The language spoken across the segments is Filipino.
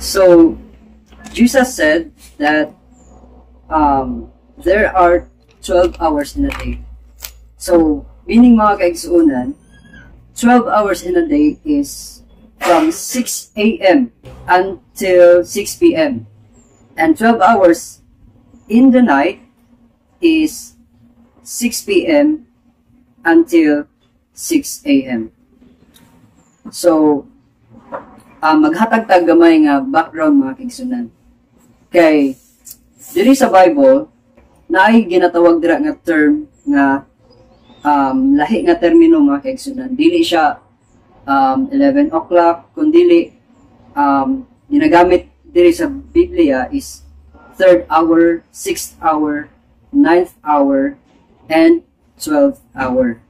So Jesus said that there are 12 hours in a day. So meaning mga kaigsuunan, 12 hours in a day is from 6 a.m. until 6 p.m. And 12 hours in the night is 6 p.m. until 6 a.m. So, maghatag-tag gamay nga background mga kaigsunan. Kay, diri sa Bible, naay ginatawag dira nga term nga lahi nga termino mga kaigsunan. Dili siya 11 o'clock, kundi ginagamit diri sa Biblia is 3rd hour, 6th hour, 9th hour, and 12th hour.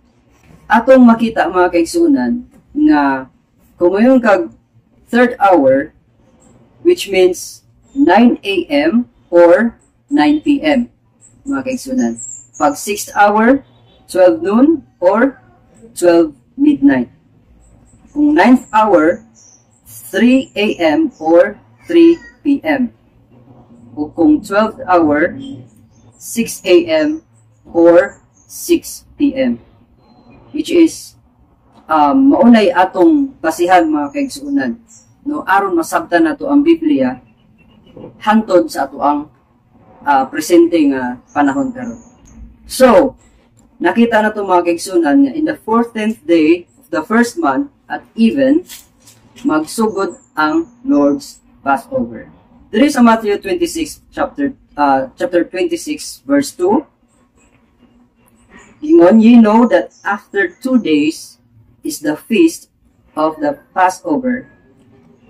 Atong makita mga kaigsunan nga kung mayon kag 3rd hour, which means 9 a.m. or 9 p.m. mga kaigsunan. Pag 6th hour, 12 noon or 12 midnight. Kung 9th hour, 3 a.m. or 3 p.m. O kung 12th hour, 6 a.m. or 6 p.m. Which is maunay atong basihan mga kaigsuunan, no, aron masabtan nato ang Biblia hantod sa ato ang presente nga panahon karon. So nakita nato mga kaigsuunan nga in the 14th day of the first month at even magsugod ang Lord's Passover. There is a Matthew 26 chapter 26 verse 2. Ingon, ye know that after 2 days is the feast of the Passover,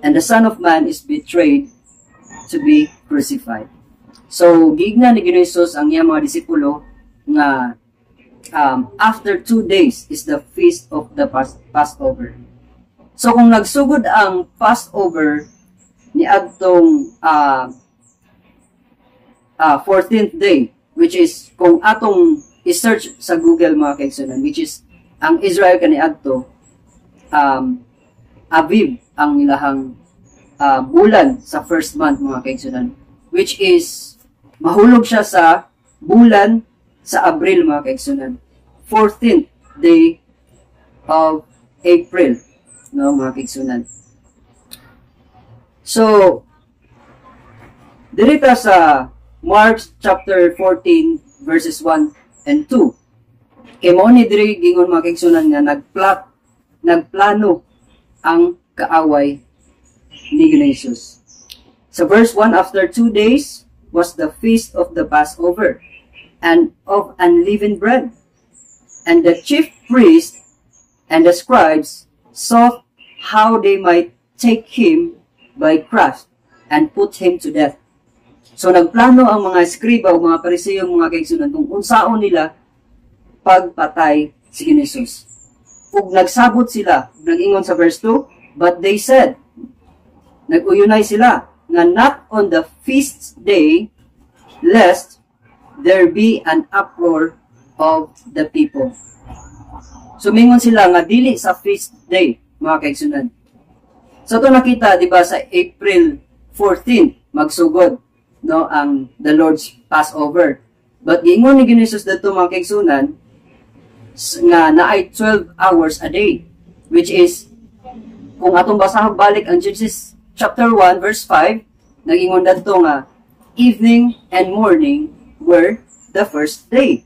and the Son of Man is betrayed to be crucified. So, gigna ni Jesus ang iyang mga disipulo nga after 2 days is the feast of the Passover. So, kung nagsugod ang Passover ni adtong 14th day, which is kung atong i-search sa Google mga kaigsunan, which is ang Israel kaniadto, Aviv ang ilahang bulan sa first month mga kaigsunan, which is mahulog siya sa bulan sa Abril mga kaigsunan, 14th day of April, no mga kaigsunan. So dirita sa Mark chapter 14 verses 1 and 2. Kay mao ni diri gingon mga kaigsunan nga nagplano ang kaaway ni Jesus. Sa verse 1, after 2 days was the feast of the Passover and of unleavened bread. And the chief priests and the scribes sought how they might take him by craft and put him to death. So nagplano ang mga eskriba o mga pariseo mga kaigsunan kung unsaon nila pagpatay si Jesus. Ug nagsabot sila, nag-ingon sa verse 2, but they said, nag-uyunay sila, nga not on the feast day, lest there be an uproar of the people. So mingon sila nga dili sa feast day, mga kaigsunan. So ito nakita, di ba, sa April 14, magsugod, no, ang the Lord's Passover. But giingon ni Jesus dito mga kaigsunan, nga naay 12 hours a day, which is kung atong basahog balik ang Genesis chapter 1 verse 5, nag-ingon dadto nga evening and morning were the first day.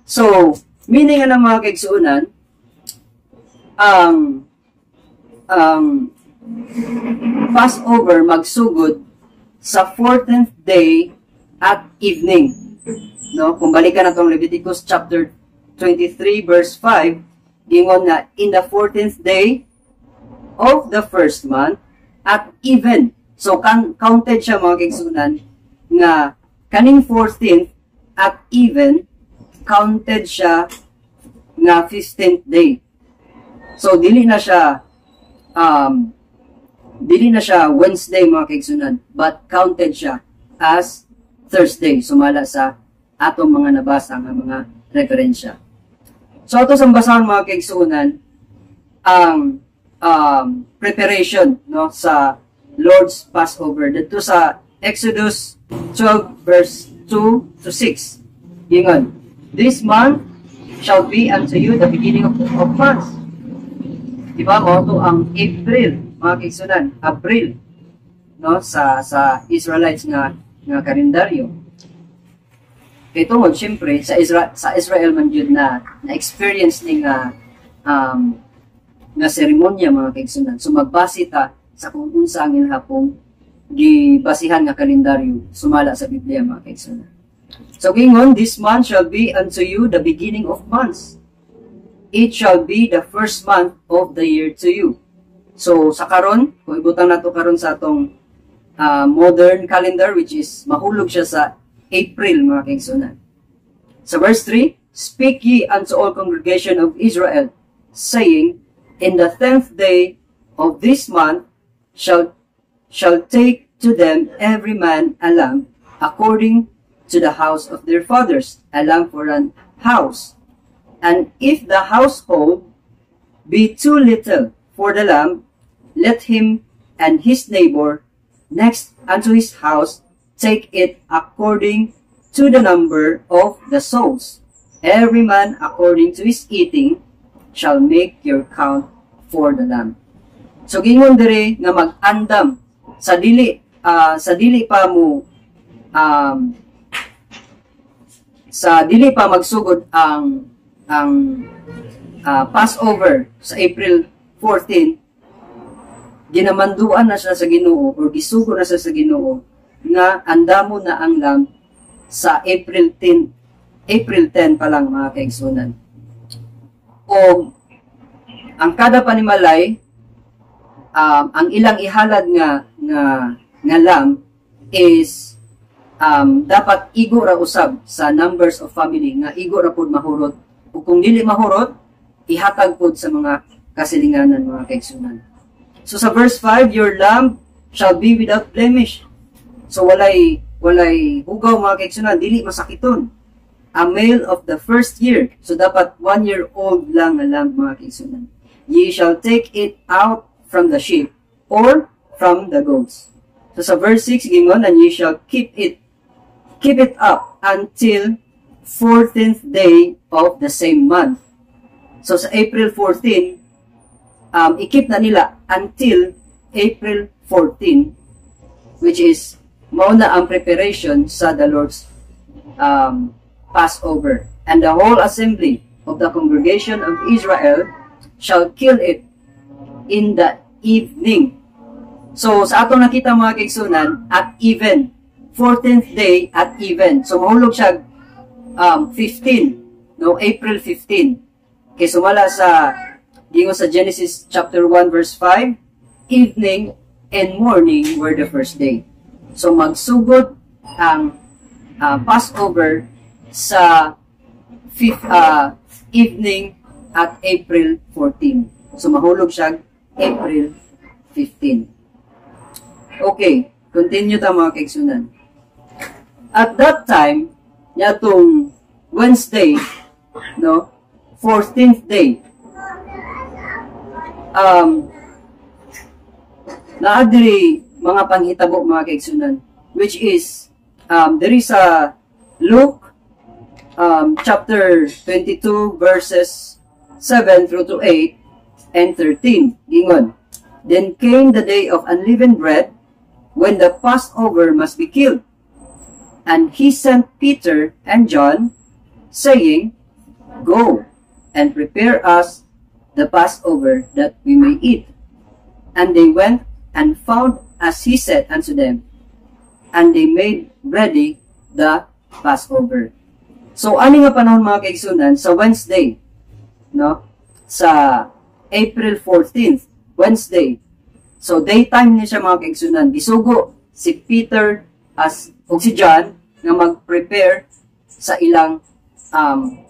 So meaning nga ng mga kaigsuunan, Passover magsugod sa 14th day at evening, no, kung balikan natong Leviticus chapter 23 verse 5, gingon nga in the 14th day of the first month at even. So counted siya mga kaigsunan nga kaning 14th at even counted siya nga 15th day. So dili na siya Wednesday mga kaigsunan, but counted siya as Thursday, sumala sa atong mga nabasa nga mga referensya. So ato sa basahan mga kaigsunan ang preparation, no, sa Lord's Passover. Dito sa Exodus 12 verse 2 to 6. Gingon, this month shall be unto you the beginning of months. Diba mo ito ang April, mga kaigsunan, April, no, sa Israelites nga kalendaryo. Kaya tungod, syempre, sa Israel man yun na experience ni nga seremonya, mga kaigsunan. So magbase ta sa kung unsa ang hapong gibasihan nga kalendaryo sumala sa Biblia, mga kaigsunan. So gingon, this month shall be unto you the beginning of months. It shall be the first month of the year to you. So sa karon, kung ibutang nato karon sa atong modern calendar, which is mahulog siya sa April, mga kaigsunan. Sa verse 3, speak ye unto all congregation of Israel, saying, in the 10th day of this month shall take to them every man a lamb according to the house of their fathers, a lamb for an house. And if the household be too little for the lamb, let him and his neighbor next unto his house take it according to the number of the souls. Every man according to his eating shall make your count for the lamb. So gingon dire nga mag-andam sa dili pa magsugod ang Passover sa April 14, ginamanduan na siya sa Ginoo or gisugo na siya sa Ginoo nga andamo na ang lamb sa April 10 pa lang, mga kaigsunan. O ang kada panimalay, ang ilang ihalad nga lamb is dapat igo ra usab sa numbers of family nga igo ra pud mahurot. O kung dili mahurot, ihatag pud sa mga kasilinganan, mga kaigsunan. So sa verse 5, your lamb shall be without blemish. So walay hugaw, mga kaigsunan, dili masakiton. A male of the first year. So dapat 1 year old lang nga lamb, mga kaigsunan. Ye shall take it out from the sheep or from the goats. So sa verse 6, gingon, and ye shall keep it up until 14th day of the same month. So sa April 14, i-keep na nila until April 14, which is mauna ang preparation sa the Lord's Passover. And the whole assembly of the congregation of Israel shall kill it in the evening. So sa atong nakita, mga kaigsunan, at even, 14th day at even. So mahulog siya 15, no, April 15. Kaya sumala sa gingon sa Genesis chapter 1 verse 5, evening and morning were the first day. So magsugod ang Passover sa evening at April 14. So mahulog siya April 15. Okay, continue ta, mga kaigsunan. At that time, yatong Wednesday, no, 14th day, naadiri mga panghitabo, mga kaigsunan, which is there is a Luke chapter 22 verses 7 through to 8 and 13. Gingon, then came the day of unleavened bread, when the Passover must be killed. And he sent Peter and John, saying, go and prepare us the Passover, that we may eat. And they went and found as he said unto them, and they made ready the Passover. So, ani nga panahon, mga kaigsunan, sa Wednesday, no? Sa April 14th, Wednesday. So, daytime niya siya, mga kaigsunan. Gisugo si Peter o si John na mag-prepare sa ilang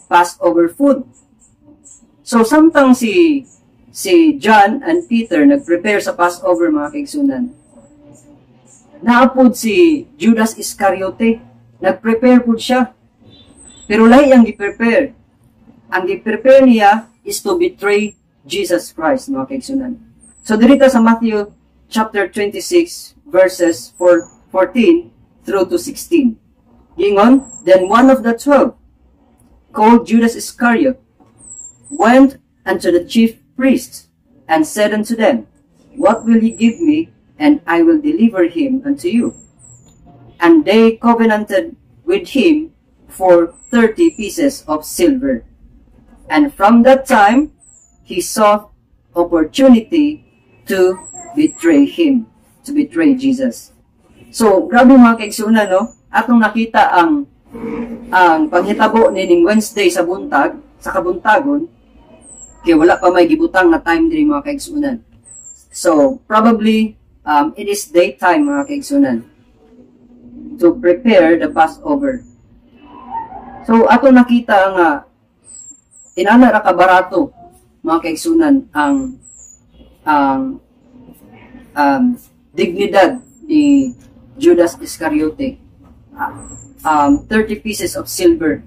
Passover food. So, samtang si John and Peter nag-prepare sa Passover, mga kaigsunan, naapod si Judas Iscariote, nag-prepare po siya. Pero lahi ang gi-prepare. Ang gi-prepare niya is to betray Jesus Christ, mga kaigsunan. So, dirita sa Matthew chapter 26, verses 14 through to 16. Gingon, then one of the 12, called Judas Iscariot, went unto the chief priests, and said unto them, What will ye give me, and I will deliver him unto you? And they covenanted with him for 30 pieces of silver. And from that time, he sought opportunity to betray him, to betray Jesus. So, grabe mga kaigsunan, no? Atong nakita ang panghitabo nining Wednesday sa buntag, sa kabuntagon, kaya wala pa may gibutang na time din mga kaigsunan. So, probably, it is daytime mga kaigsunan to prepare the Passover. So, atong nakita nga, inana ra kabarato mga kaigsunan ang dignidad ni Judas Iscariote. 30 pieces of silver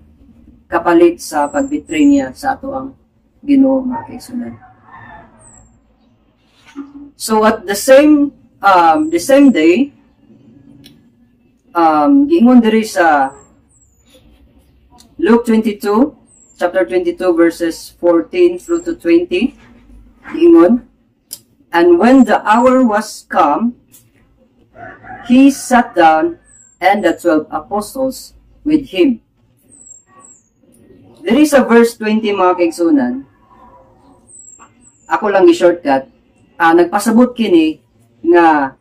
kapalit sa pagbitray niya sa ato ang Ginoo mga kaigsunan. So at the same day, giingon diri sa Luke 22, chapter 22, verses 14 through to 20, giingon, and when the hour was come, he sat down, and the 12 apostles with him. There is a verse 20 mga kaigsunan. Ako lang i-shortcut. Nagpasabot kini nga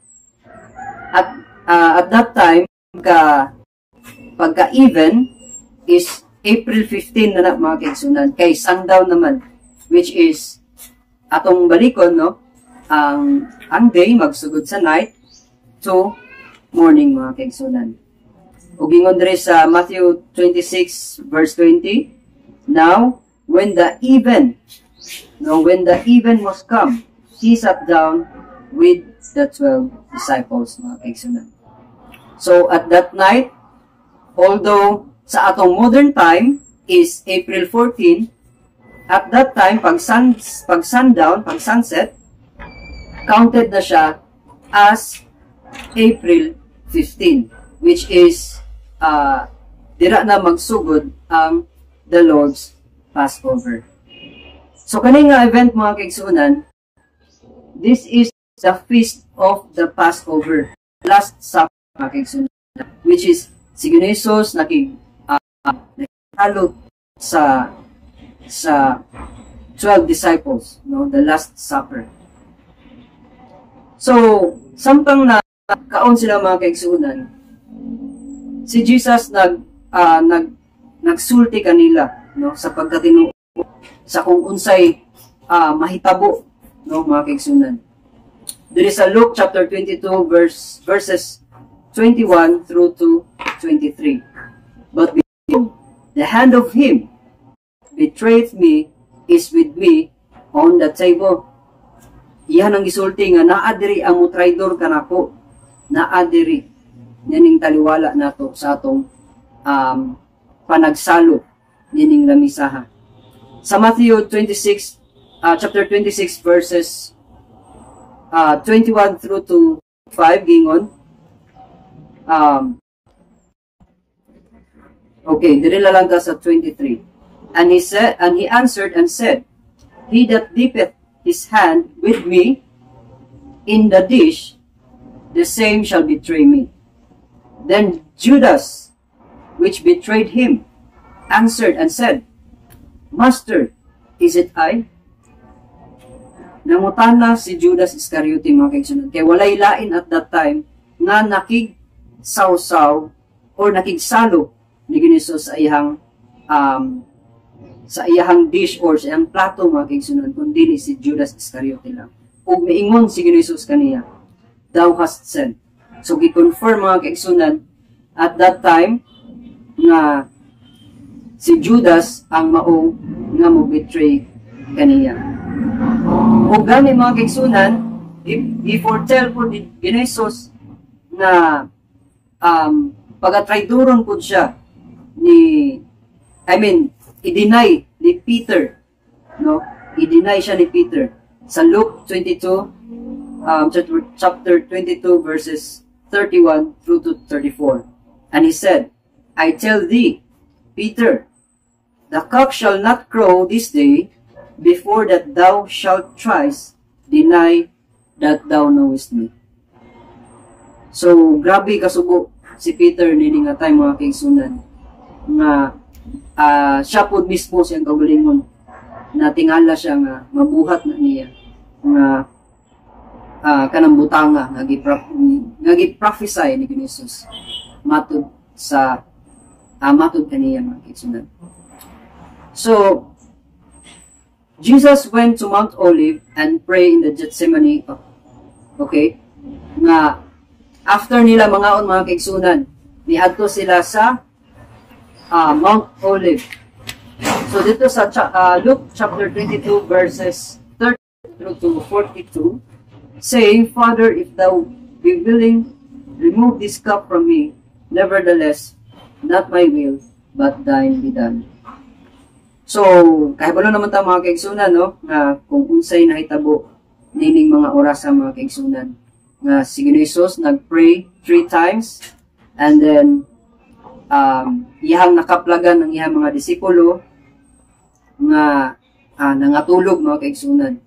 at that time pagka-even is April 15 na mga kaigsunan. Kay sundown naman, which is atong balikon, no? Ang day magsugod sa night to morning mga kaigsunan. Ug ingon diri sa Matthew 26 verse 20, now when the even was come, he sat down with the 12 disciples mga kaigsunan. So at that night, although sa atong modern time is April 14, at that time pag sundown, pag sunset, counted na siya as April 15, which is dira na magsugod ang the Lord's Passover. So kani nga event mga kaigsunan, this is the feast of the Passover, Last Supper mga kaigsunan, which is si Jesus nakihalo sa 12 disciples, no, the Last Supper. So samtang na kaon sila mga kaigsunan, si Jesus nagsulti kanila, no, sa pagkatinuo sa kung unsay mahitabo, no mga kaigsunan. There is a Luke chapter 22 verses 21 through to 23. But behold, the hand of him betrayed me is with me on the table. Iyan ang gisulti nga naadiri ang mutraidor kanako, naadiri nining taliwala nato sa atong panagsalo nining lamisaha. Sa Matthew 26 chapter 26 verses 21 through to 5 gingon, okay, diri lang ta sa 23. And he answered and said, He that dippeth his hand with me in the dish, the same shall betray me. Then Judas, which betrayed him, answered and said, Master, is it I? Nangutana si Judas Iscariote mga kaigsunan, kay walay lain at that time nga nakigsawsaw or nakigsalo ni Ginisus sa iyahang dish or sa iyang plato mga kaigsunan, kundi si Judas Iscariote lang. Ug miingon si Ginisus kaniya, Thou hast said. So gi-confirm mga kaigsunan at that time nga si Judas ang mao nga mo betray kaniya. O gani mga kaigsunan, i-foretell po ni Ginisus na pagatraidoron po siya i-deny ni Peter, no? I-deny siya ni Peter. Sa Luke 22 chapter 22 verses 31 through to 34. And he said, I tell thee, Peter, the cock shall not crow this day before that thou shalt thrice deny that thou knowest me. So, grabe kasugo si Peter nini nga tayo mga kaigsunan nga siya po mismo siyang kaugalingon na tingala siya nga mabuhat na niya nga kanang butanga nagi-prophesy ni Jesus matud sa matud kaniya mga kaigsunan. So, Jesus went to Mount Olive and prayed in the Gethsemane. Okay? Nga, after nila mangaon mga kaigsunan, niadto sila sa Mount Olive. So, dito sa Luke chapter 22 verses 30 through to 42, saying, Father, if thou be willing, remove this cup from me. Nevertheless, not my will, but thine be done. So, kahibalo naman ta mga kaigsunan, no? Nga kung unsay nahitabo nining mga oras sa mga kaigsunan. Nga si Jesus nag-pray 3 times and then iyang nakaplagan ng iyang mga disipulo nga nangatulog mga kaigsunan.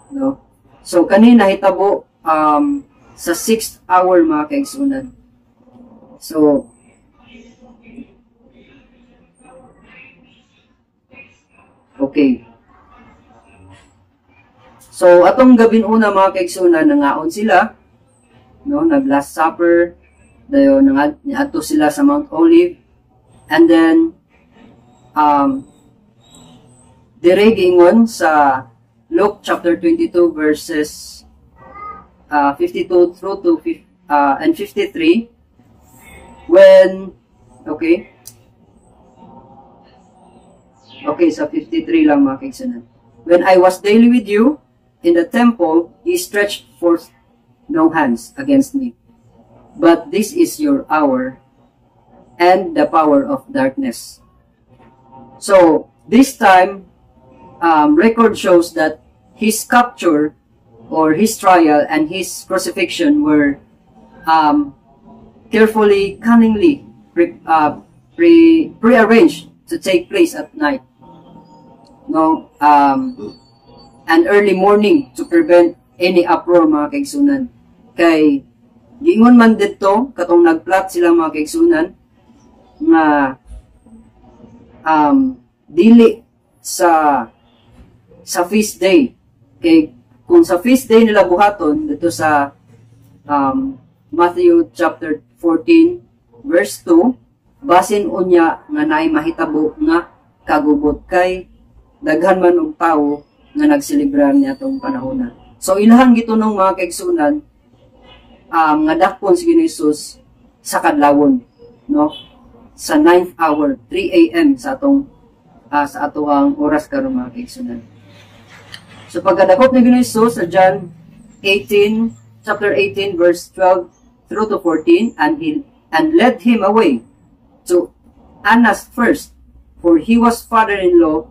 No? So, kanina nahitabo sa 6th hour mga kaigsunan. So, okay. So, atong gabin una mga kaigsunan, nangaon sila, no, nag-last supper, dayo nangadto sila sa Mount Olive, and then, dire giingon sa Luke chapter 22 verses 52 through to and 53, when, okay, sa 53 lang mga kaigsunan. When I was daily with you in the temple, he stretched forth no hands against me. But this is your hour and the power of darkness. So, this time, record shows that his capture or his trial and his crucifixion were carefully, cunningly prearranged to take place at night. No, and early morning to prevent any uproar mga kaigsunan. Kay giingon man dito katong nagplot sila mga kaigsunan nga dili sa feast day. Kay kung sa feast day nila buhaton dito sa Matthew chapter 14 verse 2, basin unya nga naay mahitabo nga kagubot kay daghan man og tawo nga nagselebrar niya tong panahon. So ilahang gitunong mga kaigsunan nga dakpon si Jesus sa kadlawon, no? Sa 9th hour, 3 AM sa atong oras karon mga kaigsunan. So pagkadakop ni Jesus sa John 18 chapter 18 verse 12 through to 14, and led him away to Annas first, for he was father-in-law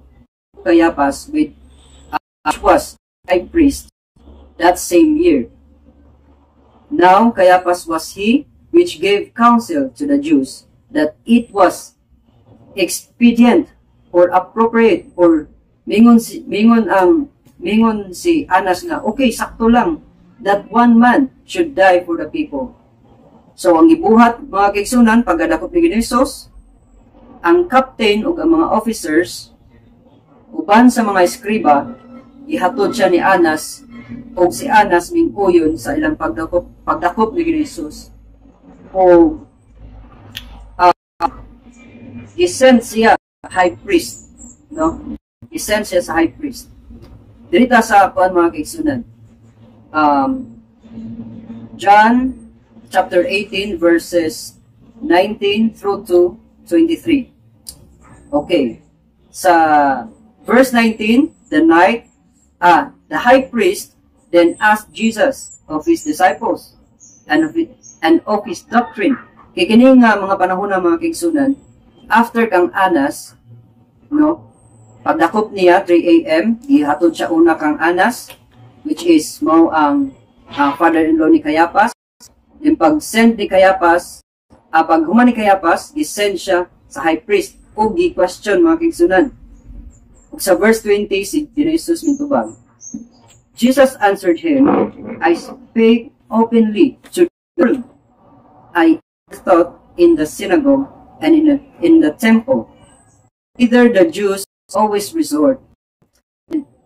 Caiaphas, which was high priest that same year. Now Caiaphas was he which gave counsel to the Jews that it was expedient or appropriate, or mingon si Annas nga okay, sakto lang that one man should die for the people. So ang gibuhat mga kaigsunan pagdakop ni Jesus, ang captain o ang mga officers uban sa mga eskriba, ihatod siya ni Annas, o si Annas minguyon sa ilang pagdakop ni Jesus. O isend siya high priest, no? Isend siya sa high priest. Dirita sa mga kaigsunan. John chapter 18 verses 19 through to 23. Okay. Sa verse 19, the high priest then asked Jesus of his disciples and of his doctrine. Kay kini nga mga panahon na mga kaigsunan, after kang Annas, no, pagdakop niya 3 AM, ihatod siya una kang Annas, which is mao ang father-in-law ni Cayapas. Yung pag-send ni Cayapas, pag human ni Cayapas, gisend siya sa high priest o gi-question mga kaigsunan. Sa verse 20, si Jesus mintubag, Jesus answered him, I spake openly to the world. I taught in the synagogue and in the temple. Either the Jews always resort.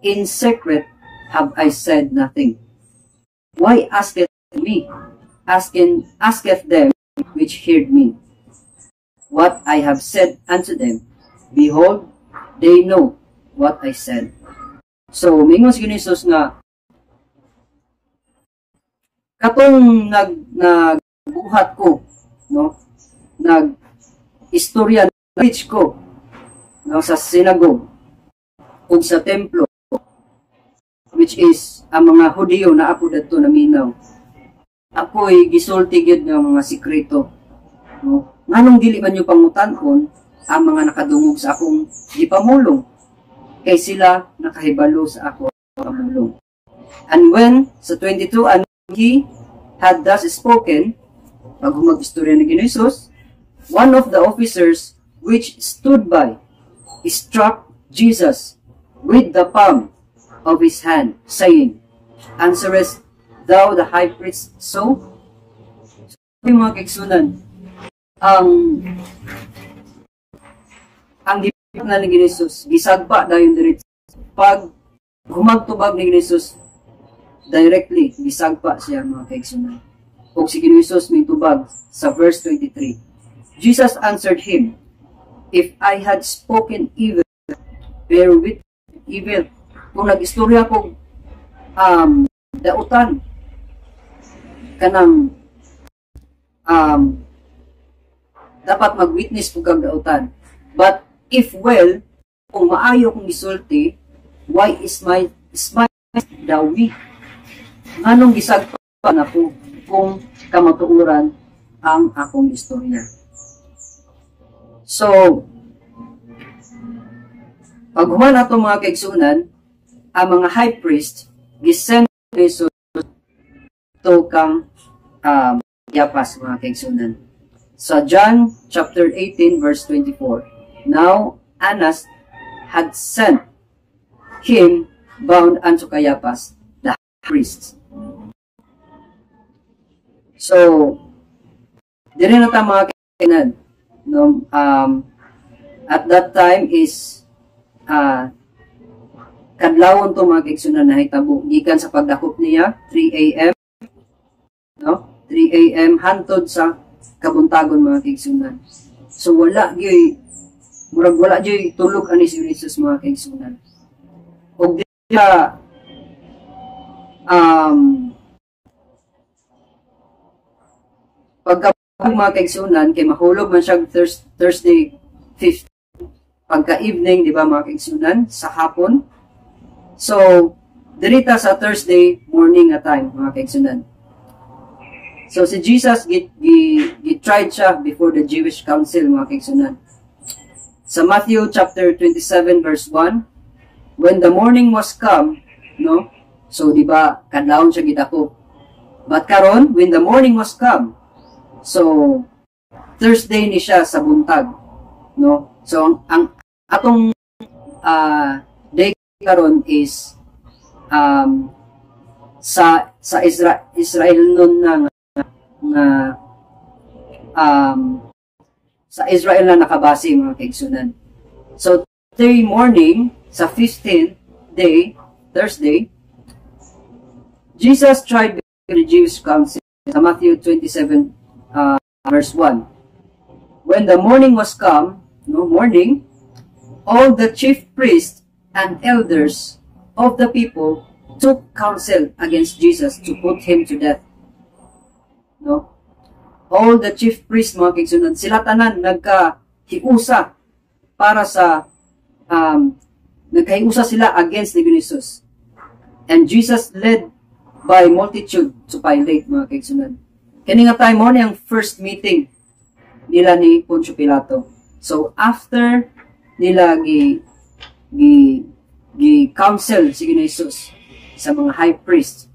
In secret have I said nothing. Why asketh me? Asketh them which heard me. What I have said unto them, behold, they know what I said. So, mingon si Jesus nga, katong nagbuhat ko, no? Nag-istorya, preach ko, no? Sa synagogue, o sa templo, which is, ang mga Hudiyo na apo dato na minaw. Ako'y gisulti gyud ng mga sikreto. No? Nganong dili man yung pangutan-on, ang mga nakadungog sa akong gipamulong, kay sila nakahibalo sa ako pamulong. And when, sa 22, and he had thus spoken, pag humag-istorya ni Jesus, one of the officers which stood by struck Jesus with the palm of his hand, saying, Answerest thou the high priest so? So, mga kaigsunan, ang dipit na ni Jesus, gisagpa dayon diretso. Pag humagtubag ni Jesus, directly, gisagpa siya mga kaigsunan. O si Jesus mintubag sa verse 23. Jesus answered him, If I had spoken evil, bear with evil. Kung nag-istorya ko, dautan, kanang, dapat mag-witness po kang dautan. But, if well, kung maayo kong isulti, why is my dawi? Anong gisagpa na po kung kamatuuran ang akong istorya? So, pag human ato mga kaigsunan, ang mga high priest, gisend Jesus to kang Cayapas mga kaigsunan. Sa John chapter 18 verse 24, Now Annas had sent him bound unto Cayapas, the high priest. So, diri na ta mga kaigsunan, no? At that time is kadlawon to mga kaigsunan na hitabo gikan sa pagdakop niya 3 AM, no? 3 AM hantod sa kabuntagon mga kaigsunan. So wala gyud murag wala gyud tulog ani si Jesus mga kaigsunan. Og diya pagka mga kaigsunan kay mahulog man siya Thursday 5th pagka-evening, di ba mga kaigsunan, sa hapon. So, dirita sa Thursday morning na time, mga kaigsunan. So, si Jesus, tried siya before the Jewish council, mga kaigsunan. Sa Matthew chapter 27, verse 1, when the morning was come, no? So, di ba, kadlawon siya gidako. But karon, when the morning was come, so, Thursday ni siya sa buntag, no? So, ang atong day karon is sa Israel nun sa Israel na nakabase mga kaigsunan. So, Thursday morning, sa 15th day, Thursday, Jesus tried the Jewish council sa Matthew 27 verse 1. When the morning was come, no morning, all the chief priests and elders of the people took counsel against Jesus to put him to death. No? All the chief priests, mga kaigsunan, sila tanan nagkahiusa para sa nagkahiusa sila against ni Jesus. And Jesus led by multitude to Pilate, mga kaigsunan. Kani nga time mo ang first meeting nila ni Poncio Pilato. So after nila gi-counsel si Jesus sa mga high priest,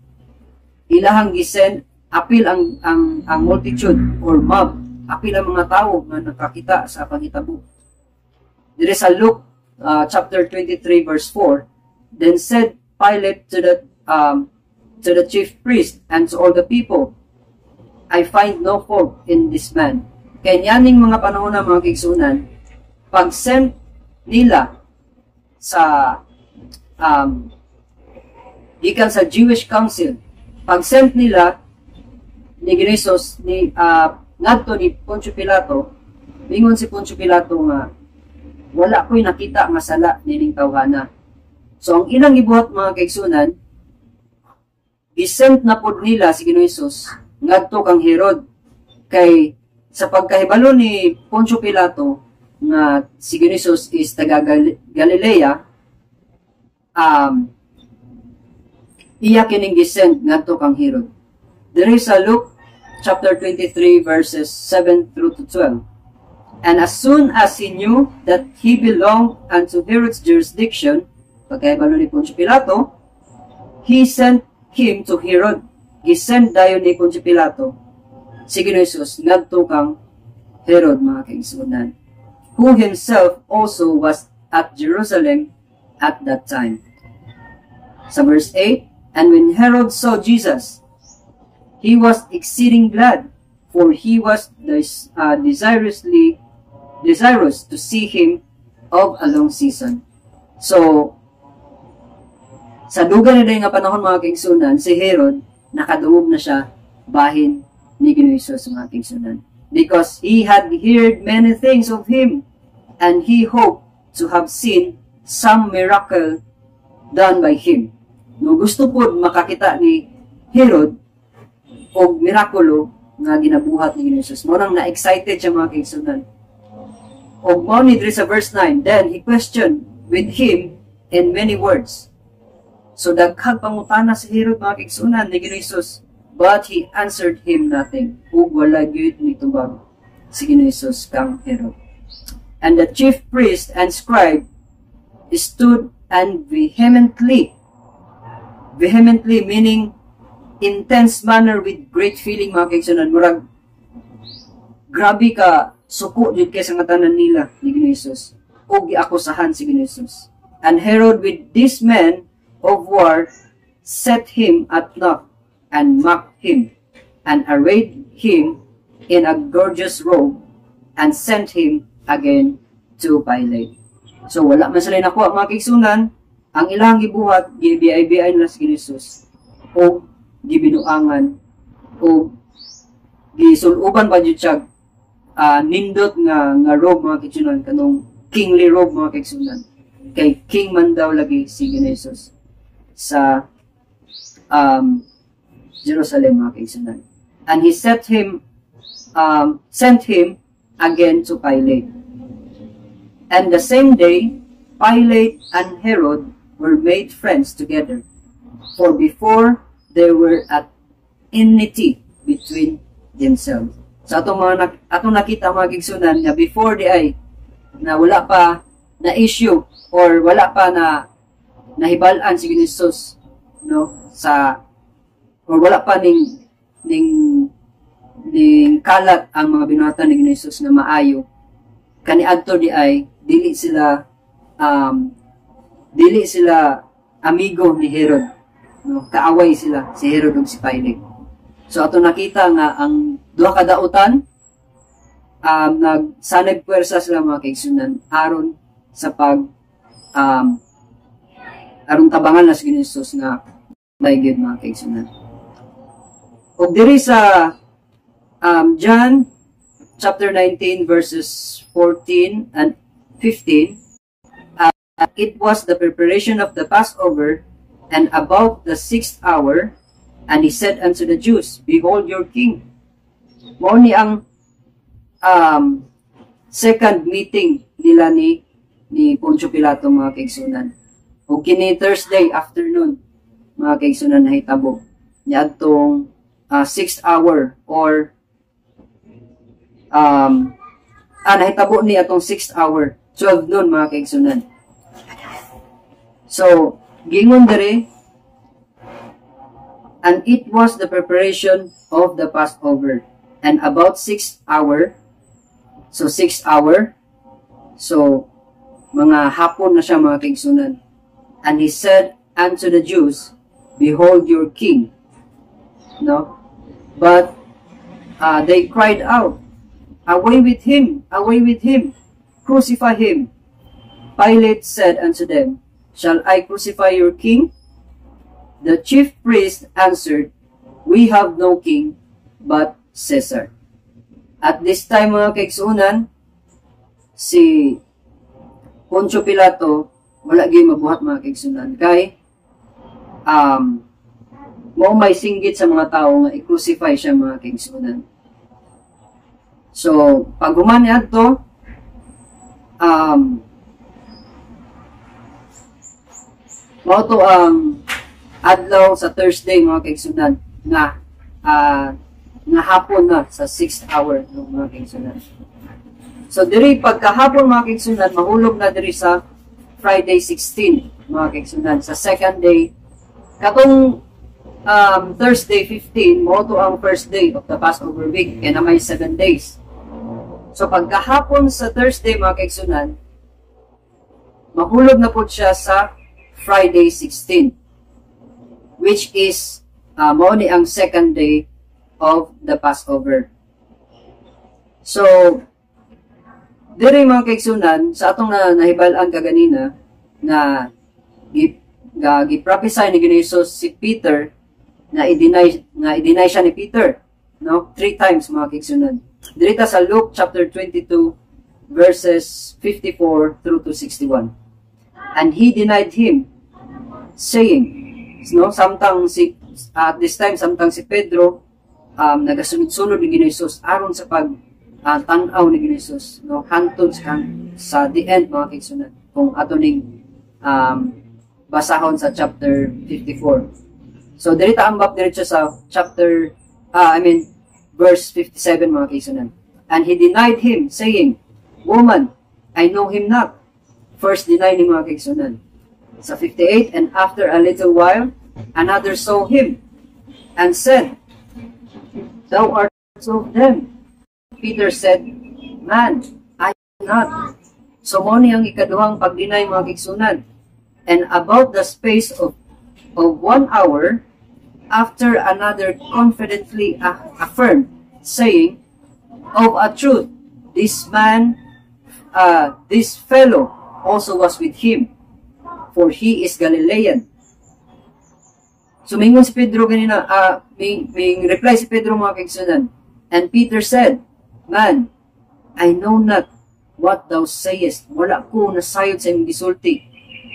ilahang gisend apil ang multitude or mob, apil ang mga tao nga nakakita sa panghitabo. There is a Luke chapter 23 verse 4. Then said Pilate to the chief priest and to all the people, I find no fault in this man. Kaya yaning mga panahon ng mga kaigsunan, pag-send nila sa gikan sa Jewish Council, pag-send nila ni Jesus ni ngadto ni Poncio Pilato, mingon si Poncio Pilato nga wala ko'y nakita nga sala nining tawhana. So ang ilang gibuhat mga kaigsunan, gisend na pod nila si Jesus ngadto kang Herod, kay sa pagkahibalo ni Poncio Pilato nga si Jesus is taga Galilea, iya kining gisend ngadto kang Herod. There is a Luke chapter 23 verses 7 through to 12. And as soon as he knew that he belonged unto Herod's jurisdiction, pagkahibalo ni Poncio Pilato, he sent him to Herod. Gisend dayon ni Poncio Pilato si Jesus ngadto kang Herod, mga kaigsunan, who himself also was at Jerusalem at that time. Sa verse 8, and when Herod saw Jesus, he was exceeding glad, for he was desirous to see him of a long season. So, sa dugan na nga panahon mga kaigsunan, si Herod, nakadungog na siya bahin ni Jesus mga kaigsunan. Because he had heard many things of him, and he hoped to have seen some miracle done by him. No, gusto po makakita ni Herod og mirakulo nga ginabuhat ni Jesus. Mo nang na-excited siya mga kaigsunan. Og mo ni diri sa verse 9, then he questioned with him in many words. So daghang pangutana si Herod mga kaigsunan ni Jesus, but he answered him nothing. Ug wala gyud nitubag si Jesus kang Herod. And the chief priest and scribe stood and vehemently meaning intense manner with great feeling mga kaigsunan, murag grabe ka suko jud kay sa ngatanan nila ni Jesus ug giakusahan si Jesus. And Herod with this men of war set him at naught and mocked him and arrayed him in a gorgeous robe and sent him again to Pilate. So wala man sila nakuha mga kaigsunan, ang ilang gibuhat gibiay-biay nila si Jesus o gibinuangan o gisuluban pa jud siya nindot nga robe mga kaigsunan, kanong kingly robe mga kaigsunan, kay king man daw lagi si Jesus sa Jerusalem mga kaigsunan. And he sent him again to Pilate. And the same day Pilate and Herod were made friends together, for before they were at enmity between themselves. So atong nakita mga kaigsunan nga before di ay na wala pa na issue or wala pa na nahibalan si Jesus, no, sa or wala pa ning kalat ang mga binuhatan ni Jesus na maayo, kaniadto di ay dili sila amigo ni Herod, no, kaaway sila si Herod ug si Pilate. So ato nakita nga ang duha ka dautan nagsanag puwersa sila mga kaigsunan aron sa aron tabangan na si Jesus nga daygid mga kaigsunan. Og diri sa John chapter 19 verses 14 and 15, it was the preparation of the Passover, and about the 6th hour, and he said unto the Jews, behold your king. Mao ni ang second meeting nila ni Poncio Pilato mga kaigsunan. O kini Thursday afternoon mga kaigsunan nahitabo niadtong 6th hour or nahitabo ni atong 6th hour, 12 noon mga kaigsunan. So gingon dere And it was the preparation of the Passover. And about 6 hour, so 6 hour, so mga hapon na siya mga kaigsunan. And he said unto the Jews, Behold your king. No? But they cried out, Away with him! Away with him! Crucify him! Pilate said unto them, Shall I crucify your king? The chief priest answered, We have no king but Caesar. At this time mga kaigsunan, si Poncio Pilato wala gyud mabuhat mga kaigsunan kay mo may singgit sa mga tao nga i-crucify siya mga kaigsunan. So pag human niadto mao to ang adlaw sa Thursday mga kaigsunan nga hapon na sa 6th hour ng mga kaigsunan. So diri pagkahapon mga kaigsunan mahulog na diri sa Friday 16 mga kaigsunan sa second day katong Thursday 15 mo to ang first day of the Passover week and na may 7 days. So pagkahapon sa Thursday mga kaigsunan mahulog na po siya sa Friday 16 which is mao ni ang second day of the Passover. So diri mga kaigsunan sa atong nahibal-an kaganina na gi-prophesy ni Jesus si Peter na i-deny siya ni Peter, no? 3 times mga kaigsunan. Diri ta sa Luke chapter 22 verses 54 through to 61. And he denied him, saying, no, at this time samtang si Pedro nagasunod-sunod ni Jesus aron sa pag tanaw ni Jesus, no, hangtod sa the end mga kaigsunan kung ato ning basahon sa chapter 54. So diri ta ambap diretso sa chapter verse 57 mga kaigsunan. And he denied him, saying, Woman, I know him not. First deny ni mga kaigsunan. Sa 58, and after a little while another saw him and said, Thou art of them. Peter said, Man, I am not. So mo ni ang ikaduhang pagdinay mga kaigsunan. And about the space of 1 hour, after another confidently affirmed, saying, Of a truth, this fellow also was with him, for he is Galilean. Sumingon si Pedro ganina, may reply si Pedro mga kaigsunan. And Peter said, Man, I know not what thou sayest. Wala ko nasayod sa imong gisulti.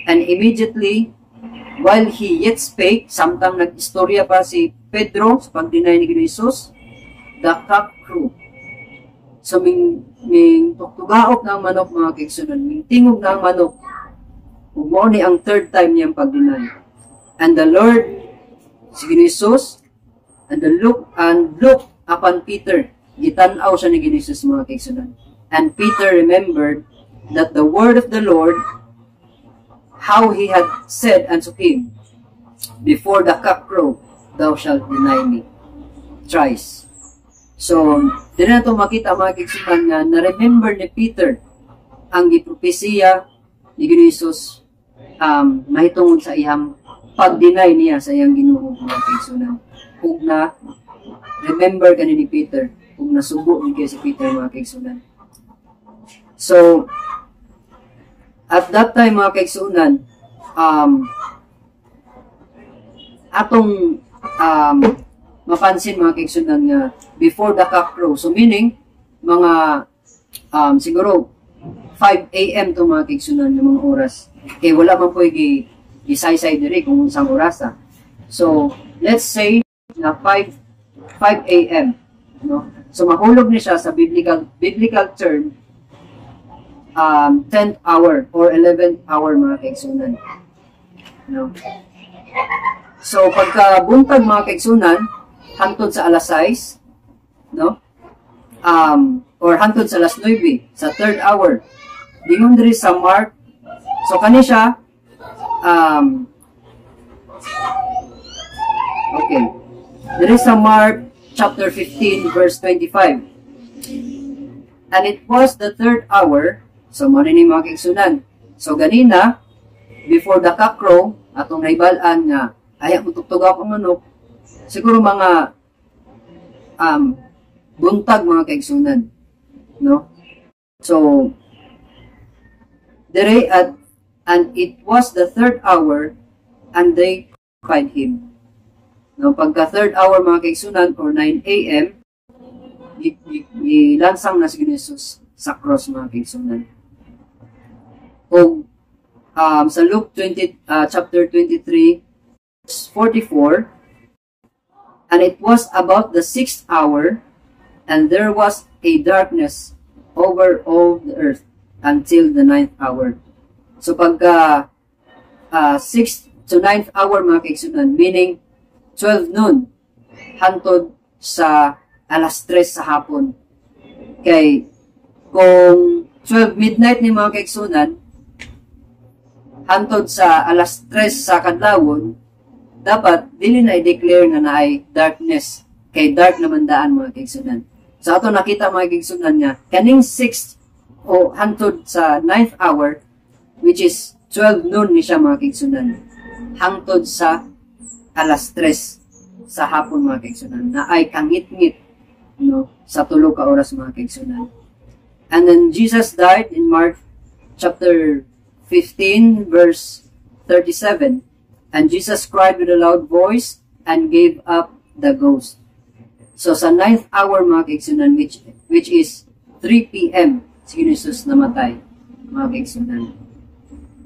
And immediately, while he yet spake, samtang nag-istorya pa si Pedro sa pagdinay ni Jesus, the cock crew. So, ming tuktugaok na ang manok mga kaigsunan, ming tingog na ang manok. Mo ni ang third time niyang pagdinay. And the Lord, si Jesus, and look upon Peter. Gitanaw siya ni Jesus mga kaigsunan. And Peter remembered that the word of the Lord, how he had said unto him, Before the cock crow, thou shalt deny me thrice. So, din na ito makita mga kaigsunan nga na-remember ni Peter ang gipropesiya ni Jesus mahitungod sa iyang pag-deny niya sa iyang Ginoo mga kaigsunan. Kung na remember ka ni Peter, kung nasubo ni si Peter mga kaigsunan. So, at that time mga kaigsunan, atong mapansin mga kaigsunan nga before the cock crow. So meaning, mga siguro 5 a.m. to mga kaigsunan ng mga oras. Kaya wala man po i-say-say diri kung isang oras. So, let's say na 5 a.m. No? So, mahulog ni siya sa biblical term 10th hour or 11th hour mga kaigsunan. No? So, pagkabuntag mga kaigsunan, hangtod sa alas 6, no? Or hangtod sa alas 9, sa 3rd hour. Dingon diri sa Mark. So, kani siya, Okay. There is a Mark chapter 15 verse 25. And it was the third hour. So, mo ni mga kaigsunan. So, ganina, before the cockcrow, atong naibalaan nga, ayak mo tugtugak ang manok, siguro mga buntag mga kaigsunan. No? So, and it was the third hour, and they crucified him. No, pagka third hour mga kaigsunan, or 9 a.m., ilansang na si Jesus sa cross mga kaigsunan. O sa Luke 20, chapter 23, verse 44, and it was about the 6th hour, and there was a darkness over all the earth until the 9th hour. So pagka 6th to 9th hour mga kaigsunan, meaning 12 noon, hantod sa alas 3 sa hapon. Kay kung 12 midnight ni mga kaigsunan, hantod sa alas 3 sa kadlawon, dapat dili na i-declare nga naay darkness. Kay dark naman daan mga kaigsunan. So ato nakita mga kaigsunan nga, kaning 6th o hantod sa 9th hour, which is 12 noon ni siya mga kaigsunan, hangtod sa alas 3 sa hapon mga kaigsunan, na ay kangit-ngit, no, sa tulo ka oras mga kaigsunan. And then Jesus died in Mark chapter 15 verse 37, and Jesus cried with a loud voice and gave up the ghost. So sa 9th hour mga kaigsunan, which is 3 p.m., si Jesus namatay mga kaigsunan.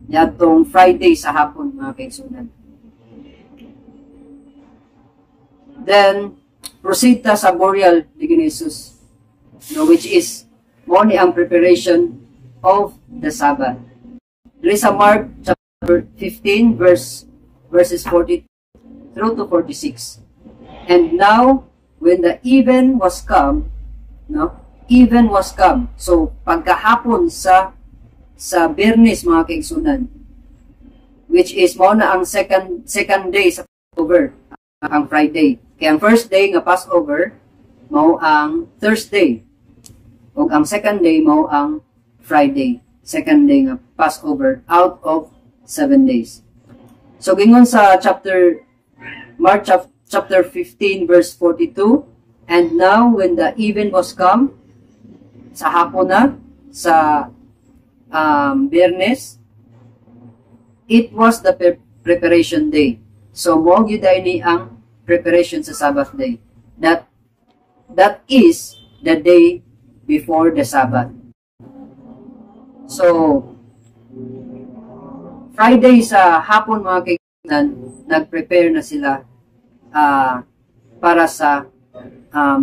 Yatong Friday sa hapon mga kaigsunan. Then proceed ta sa burial ni Jesus, no, which is mo ni ang preparation of the Sabbath. There is a Mark chapter 15 verses 40 through to 46. And now when the even was come, no, even was come. So pagkahapon sa Biyernes mga kaigsunan, which is mo na ang second day sa Passover, ang Friday. Kaya ang first day nga Passover mo ang Thursday. O ang second day mo ang Friday. Second day nga Passover out of 7 days. So gingon sa Mark chapter 15 verse 42, and now when the even was come, sa hapon na, sa Biyernes, it was the preparation day. So mo gyud ni ang preparation sa Sabbath day. That is the day before the Sabbath. So, Friday sa hapon mga kaigsunan, nag-prepare na sila para sa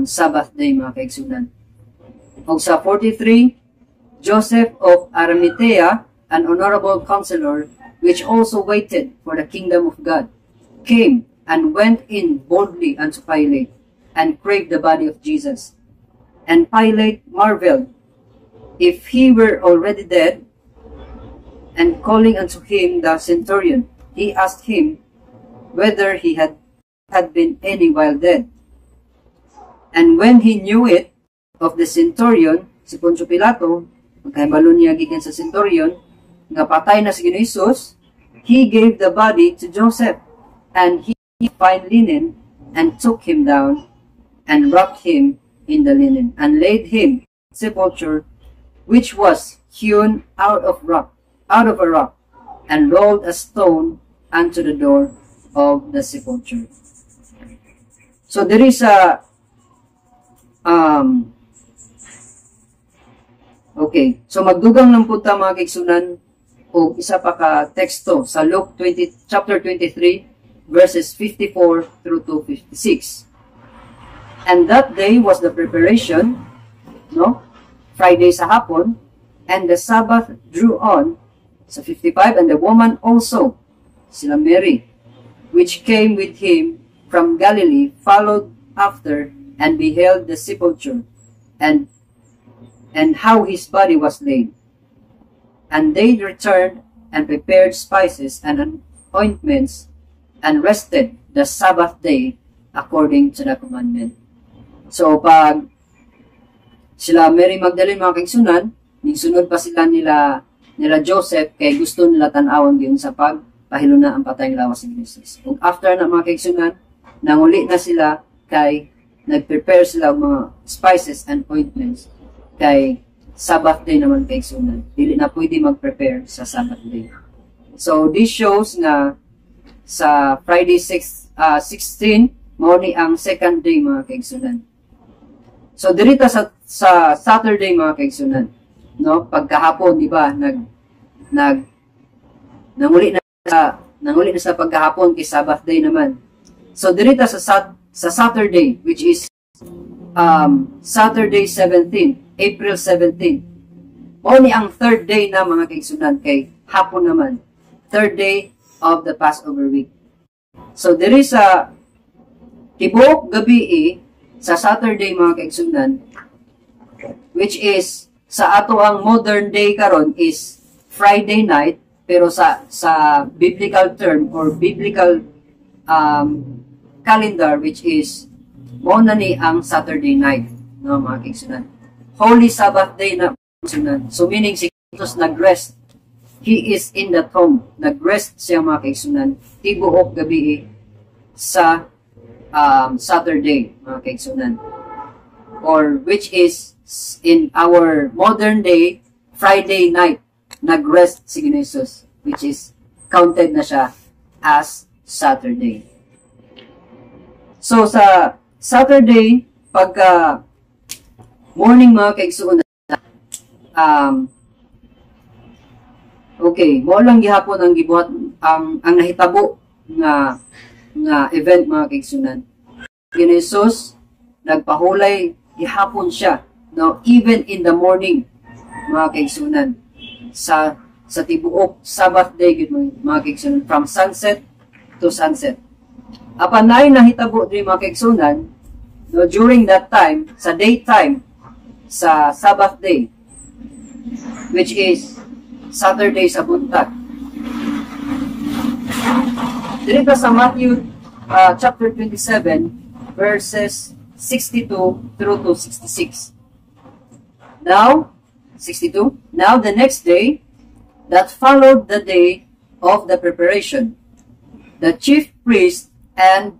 Sabbath day mga kaigsunan. O sa 43, Joseph of Arimathea, an honorable counselor, which also waited for the kingdom of God, came and went in boldly unto Pilate, and craved the body of Jesus. And Pilate marveled if he were already dead, and calling unto him the centurion, he asked him whether he had been any while dead. And when he knew it of the centurion, si Poncio Pilato, magkahibalo niya gikan sa centurion, nga patay na si Jesus, he gave the body to Joseph, and he fine linen, and took him down, and wrapped him in the linen, and laid him in sepulchre, which was hewn out of a rock, and rolled a stone unto the door of the sepulchre. So there is a okay, so magdugang lang po ta mga kaigsunan o isa pa ka teksto sa Luke chapter 23 verses 54 through to 56. And that day was the preparation, no? Friday sa hapon, and the Sabbath drew on, sa 55, and the woman also, sila Mary, which came with him from Galilee, followed after, and beheld the sepulchre, and how his body was laid. And they returned and prepared spices and ointments, and rested the Sabbath day according to the commandment. So, pag sila Mary Magdalene mga kaigsunan, sunod pa sila nila Joseph kay gusto nila tanawon din sa pagpahilo na ang patayng lawas ni Jesus. Kung after na mga kaigsunan, nanguli na sila kay nag-prepare sila ng mga spices and ointments kay Sabbath day naman kaigsunan. Dili na pwede mag-prepare sa Sabbath day. So, this shows na sa Friday 16, mao ni ang second day mga kaigsunan. So, dirita sa Saturday mga kaigsunan, no? Pagkahapon, di ba, nanguli na sa pagkahapon kay Sabbath day naman. So, dirita sa Saturday, which is Saturday 17, April 17. Mao ni ang third day na mga kaigsunan kay hapon naman. Third day of the Passover week. So, diri sa tibuok gabi sa Saturday mga kaigsunan, which is sa ato ang modern day karon is Friday night, pero sa biblical term or biblical calendar, which is mao na ni ang Saturday night, no mga kaigsunan. Holy Sabbath day na kaigsunan. So meaning si Jesus nag-rest. He is in the tomb. Nag-rest siya mga kaigsunan tibuok gabi sa Saturday mga kaigsunan, or which is in our modern day Friday night nag-rest si Jesus, which is counted na siya as Saturday. So sa Saturday pagka morning mga kaigsunan, okay, mo lang gihapon ang gibuhat ang nahitabo nga event mga kaigsunan. Jesus nagpahulay gihapon siya, no, even in the morning mga kaigsunan, sa tibuok Sabbath day gid mga kaigsunan, from sunset to sunset. Apan nay nahitabo diri mga kaigsunan, no, during that time sa daytime sa Sabbath day, which is Saturday sa buntag. Dito sa Matthew chapter 27 verses 62 through to 66. Now, 62. Now the next day that followed the day of the preparation, the chief priest and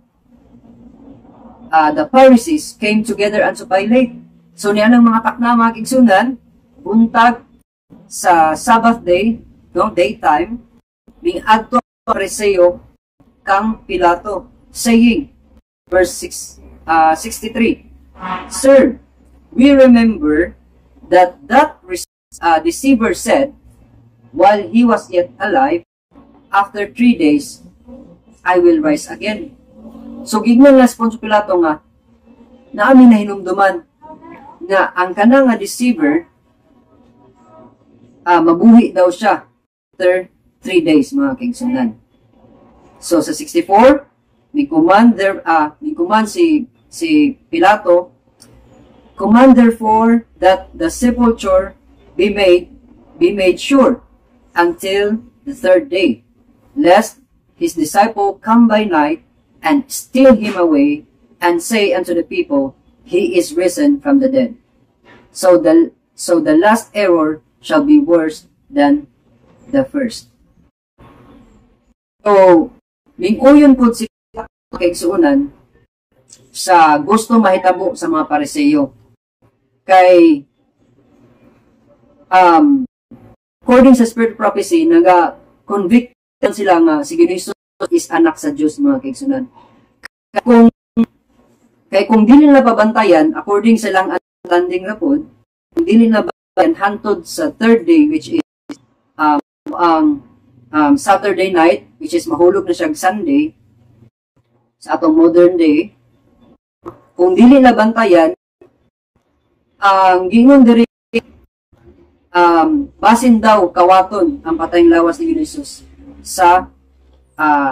the Pharisees came together unto Pilate. So niya ng mga takna mga kaigsunan, buntag sa Sabbath day, no, daytime, bing adto Pariseo kang Pilato, saying, verse 63, Sir, we remember that deceiver said, while he was yet alive, after 3 days, I will rise again. So, gignan nga si Poncio Pilato nga, na amin na hinumduman, na ang kanang nga deceiver, mabuhi daw siya after 3 days, mga kaigsunan. So, sa 64, may command si Pilato, command therefore that the sepulchre be made sure until the third day, lest his disciple come by night and steal him away, and say unto the people, he is risen from the dead. So the last error shall be worse than the first. So, linguyon po si kaigsuunan sa gusto mahitabo sa mga Pariseo. Kay, according sa Spirit Prophecy, naga-convict sila nga si Jesus is anak sa Diyos, mga kaigsuunan. Kung dili na babantayan, according sa lang understanding na po, kung dili na babantayan hantod sa third day, which is Saturday night, which is mahulog na siyang Sunday, sa atong modern day, kung dili na bantayan, ang gingon diri, basin daw kawaton ang patayng lawas ni Jesus sa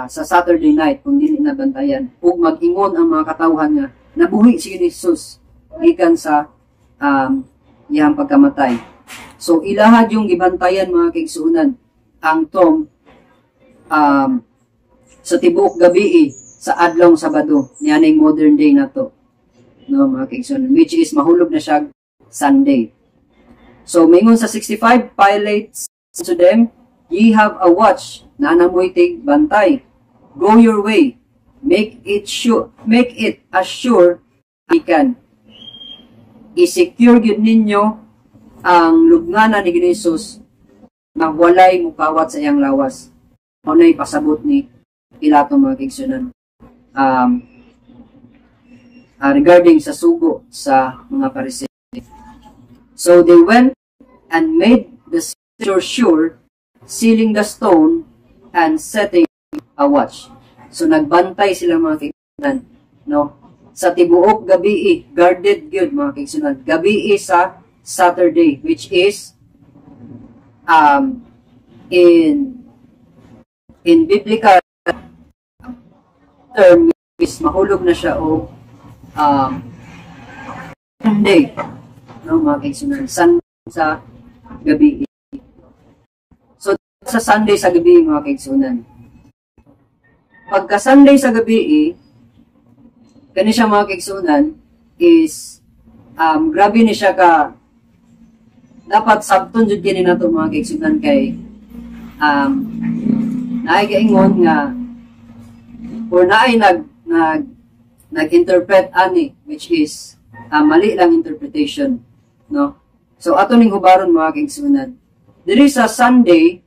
Saturday night, kung dili na bantayan, ug mag-ingon ang mga katawhan nga nabuhi si Jesus gikan sa iyang pagkamatay. So ilahad yung gibantayan mga kaigsuunan ang tomb So tibuok gabi sa adlong Sabado, niyaning modern day na to. No, mga kaigsunan, which is mahulog na siya Sunday. So mingon sa 65, Pilate said to them, "Ye have a watch, na namoy tig bantay. Go your way, make it as sure as ye can. I-secure yun ninyo ang lugngana ni Jesus na walay mukawat sa iyang lawas." Ano na ipasabot ni Pilato, mga kaigsunan, regarding sa sugo sa mga Pariseo. So they went and made the seashore sure, sealing the stone and setting a watch. So nagbantay sila, mga kaigsunan, no? Sa tibuok gabi, guarded good, mga kaigsunan. Gabi sa Saturday, which is in biblical term is mahulog na siya o Sunday, no, mga kaigsunan, Sunday sa gabi. So sa Sunday sa gabi, mga kaigsunan, pagka Sunday sa gabi, kani siya, mga kaigsunan, is grabe ni siya ka dapat sabton jud kini nato, mga kaigsunan, kay naay gaingon nga or naay nag-interpret ani, which is mali lang interpretation, no? So ato ning hubaron, mga kaigsunan, diri sa Sunday,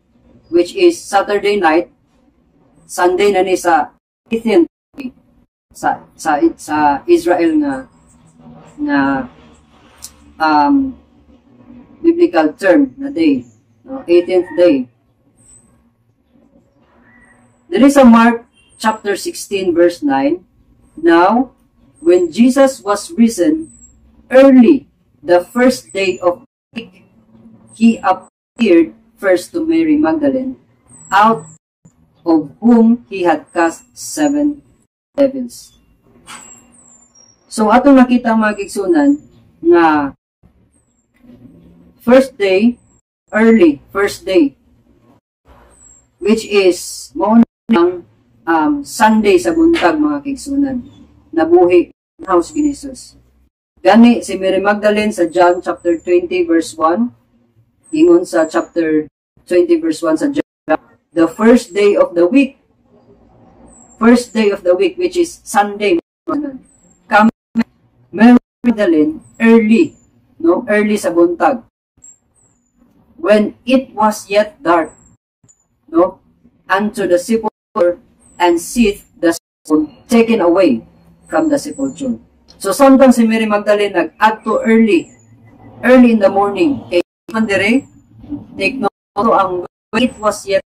which is Saturday night, Sunday na ni sa 18th day, sa Israel nga biblical term na day, no? 18th day. There is a Mark chapter 16 verse 9. Now, when Jesus was risen early the first day of the week, he appeared first to Mary Magdalene, out of whom he had cast 7 devils. So atong nakita, mga kaigsunan, nga first day, early first day, which is mo ng Sunday sa buntag, mga kaigsunan, nabuhi ng house ni Jesus. Gani si Mary Magdalene sa John chapter 20 verse 1, ingon sa chapter 20 verse 1 sa John, the first day of the week, which is Sunday, come Mary Magdalene early, no, early sa buntag, when it was yet dark, no, unto the sepulchre, and seeth the stone taken away from the sepulchre. So samtang si Mary Magdalene nag-adto early in the morning, kay mandire take note ang when it was yet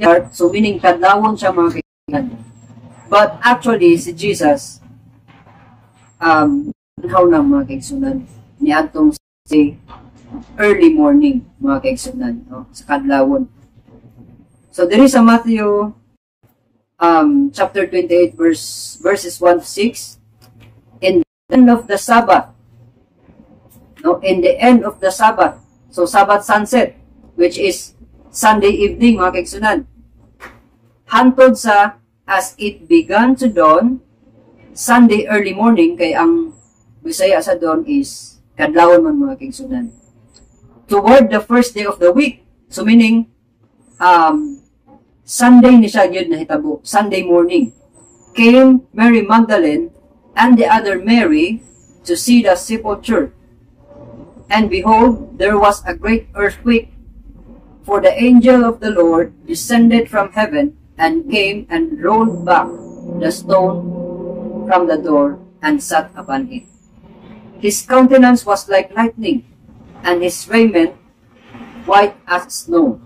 dark, so meaning kadlawon siya, mga kaibigan. But actually si Jesus how na, mga kaigsunan, ni atong si early morning, mga kaigsunan, no, sa kadlawon. So there is a Matthew chapter 28 verses 1 to 6. In the end of the Sabbath, no, in the end of the Sabbath, so Sabbath sunset, which is Sunday evening, mga kaigsunan, hantod sa as it began to dawn, Sunday early morning, kay ang Bisaya sa dawn is kadlawon man, mga kaigsunan, toward the first day of the week, so meaning Sunday ni siya yun nahitabo, Sunday morning, came Mary Magdalene and the other Mary to see the sepulchre. And behold, there was a great earthquake, for the angel of the Lord descended from heaven and came and rolled back the stone from the door and sat upon it. His countenance was like lightning, and his raiment white as snow.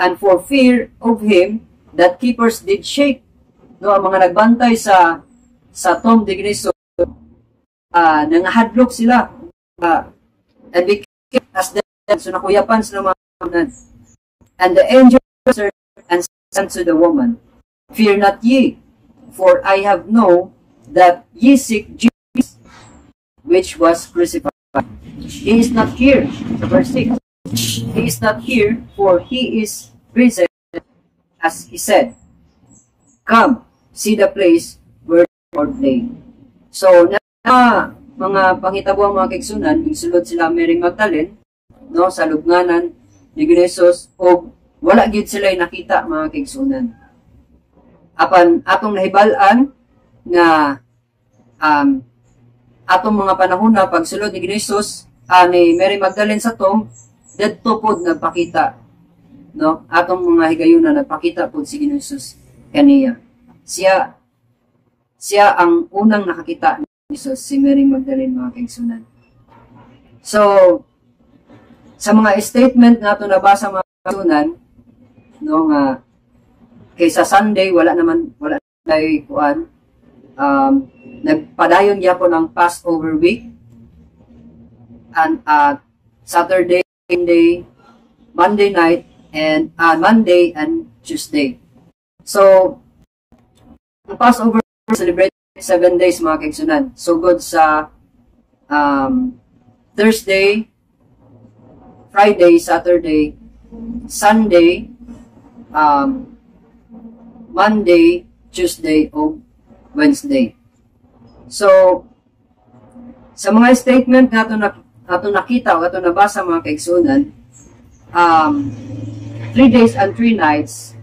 And for fear of him, that keepers did shake. No, ang mga nagbantay sa tomb de Cristo, nangahadlok sila, and became as dead, so nakuyapan sila, mga kanan. And the angel answered and said to the woman, Fear not ye, for I have known that ye seek Jesus, which was crucified. He is not here, verse 6. He is not here, for he is risen, as he said, "Come, see the place where the Lord lay." So, mga panghitabo mga kaigsunan, isulod sila Mary Magdalene, no, sa lubnganan ni Jesus, o wala gid sila nakita mga kaigsunan. Apan atong nahibalan nga atong mga panahon na pagsulod ni Jesus ni Mary Magdalene sa tomb, didto pod nagpakita, no, atong mga higayuna nagpakita pod si Jesus kaniya. Siya ang unang nakakita ni Jesus, si Mary Magdalene mga kaigsunan. So sa mga statement nga ito nabasa mga kaigsunan, no, nga kaysa Sunday wala tayo kuan, nagpadayon gyapon ang Passover week, and Saturday, Sunday, Monday night, and Monday and Tuesday. So ang Passover celebrate 7 days mga kaigsunan. So good sa Thursday, Friday, Saturday, Sunday, Monday, Tuesday, o Wednesday. So, sa mga statement na ito nakita o ito nabasa mga kaigsunan, 3 days and 3 nights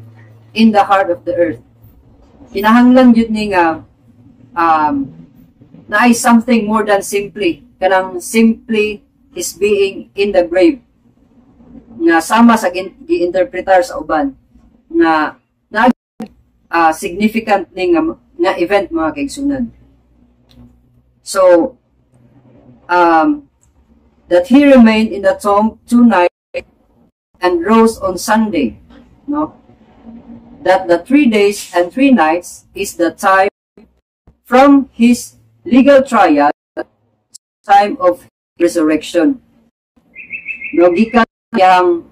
in the heart of the earth. Kinahanglan yun ni nga na ay something more than simply. Kanang simply is being in the grave. Nga sama sa gi-interpretar sa uban. Nga significant ni nga event mga kaigsunan. So, that he remained in the tomb 2 nights and rose on Sunday. No? That the 3 days and 3 nights is the time from his legal trial, time of resurrection. No, gikan yang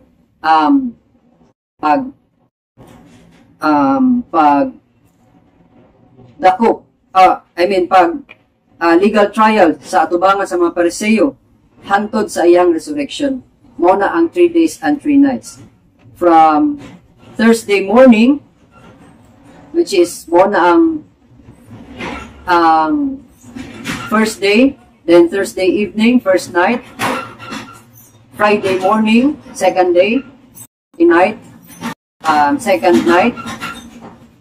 legal trial sa atubangan sa mga Pariseo hantod sa iyang resurrection. Mo na ang 3 days and 3 nights. From Thursday morning, which is mo na ang first day, then Thursday evening, first night, Friday morning, second day, night, second night,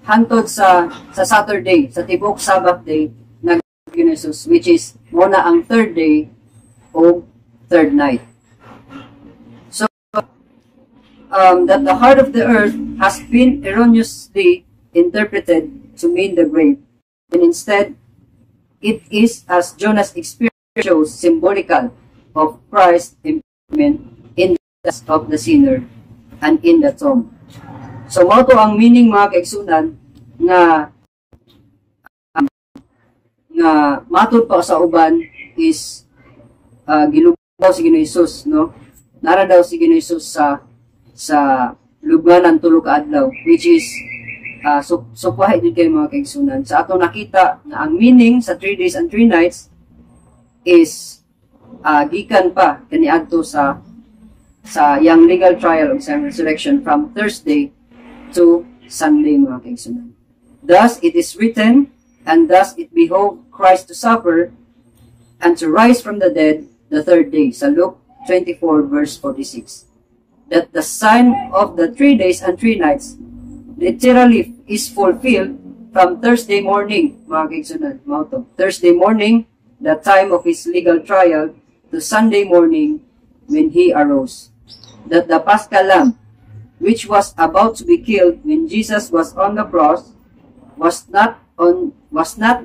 hantod sa Saturday, sa tibok Sabbath day, nag Jesus, which is muna ang third day o third night. So, that the heart of the earth has been erroneously interpreted to mean the grave, and instead, it is, as Jonah's experience shows, symbolical of Christ's imprisonment in the death of the sinner and in the tomb. So, mo to ang meaning mga kaigsunan nga matod pa sa uban is gilubaw si Ginoong Hesus, no? Nara daw si Ginoong Hesus sa lubnganan tulo ka adlaw, which is supahay din kayo mga kaigsunan. Sa atong nakita na ang meaning sa 3 days and 3 nights is gikan pa kaniadto sa yang legal trial of sa resurrection from Thursday to Sunday mga kaigsunan. Thus it is written, and thus it behoved Christ to suffer and to rise from the dead the third day. Sa Luke 24 verse 46. That the sign of the 3 days and 3 nights literally is fulfilled from Thursday morning, mga kaigsunan. Thursday morning, the time of his legal trial, to Sunday morning when he arose. That the Paschal Lamb, which was about to be killed when Jesus was on the cross, was not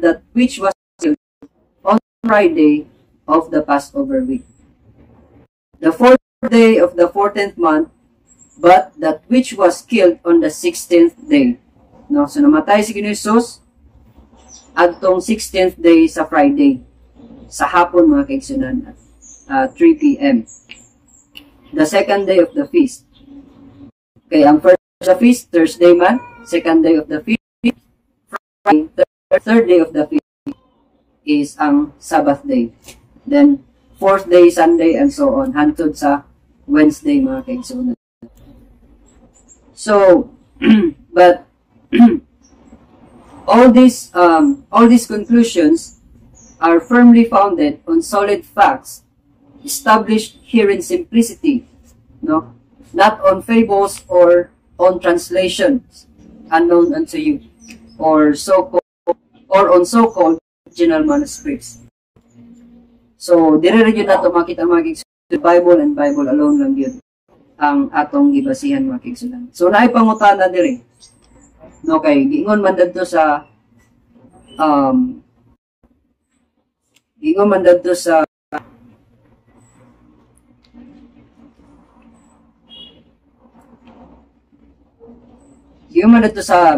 that which was killed on Friday of the Passover week, the 4th day of the 14th month, but that which was killed on the 16th day. No, so namatay si Ginoong Hesus adtong 16th day sa Friday, sa hapon mga kaigsunan, 3 p.m. The second day of the feast. Okay, ang first sa feast, Thursday man. Second day of the feast, Friday. Third day of the feast is ang Sabbath day. Then, fourth day, Sunday, and so on. Hantod sa Wednesday, mga kaigsunan. So, But all these conclusions are firmly founded on solid facts, established here in simplicity, no, not on fables or on translations unknown unto you, or on so-called original manuscripts. So, dire rin yun nato makita the Bible and Bible alone lang yun ang atong gibasihan mga kigsunan. So, naipangutana dire. No, kay giingon man dadto sa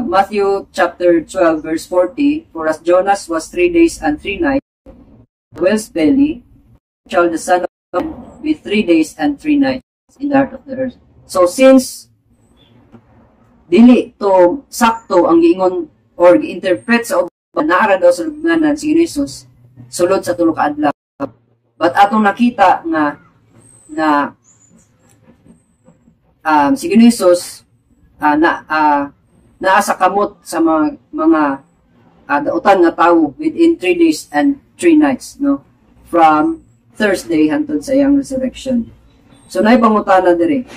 Matthew chapter 12 verse 40, for as Jonas was 3 days and 3 nights in the whale's belly, shall the Son of Man be 3 days and 3 nights in the heart of the earth. So since dili to sakto ang giingon or gi-interpret sa naara daw sa lubnganan si Jesus sulod sa tulo ka adlaw, but atong nakita nga si Jesus naa sa kamot sa mga dautan nga tawo within 3 days and 3 nights, no, from Thursday hangtod sa iyang resurrection. So naipangutana dire.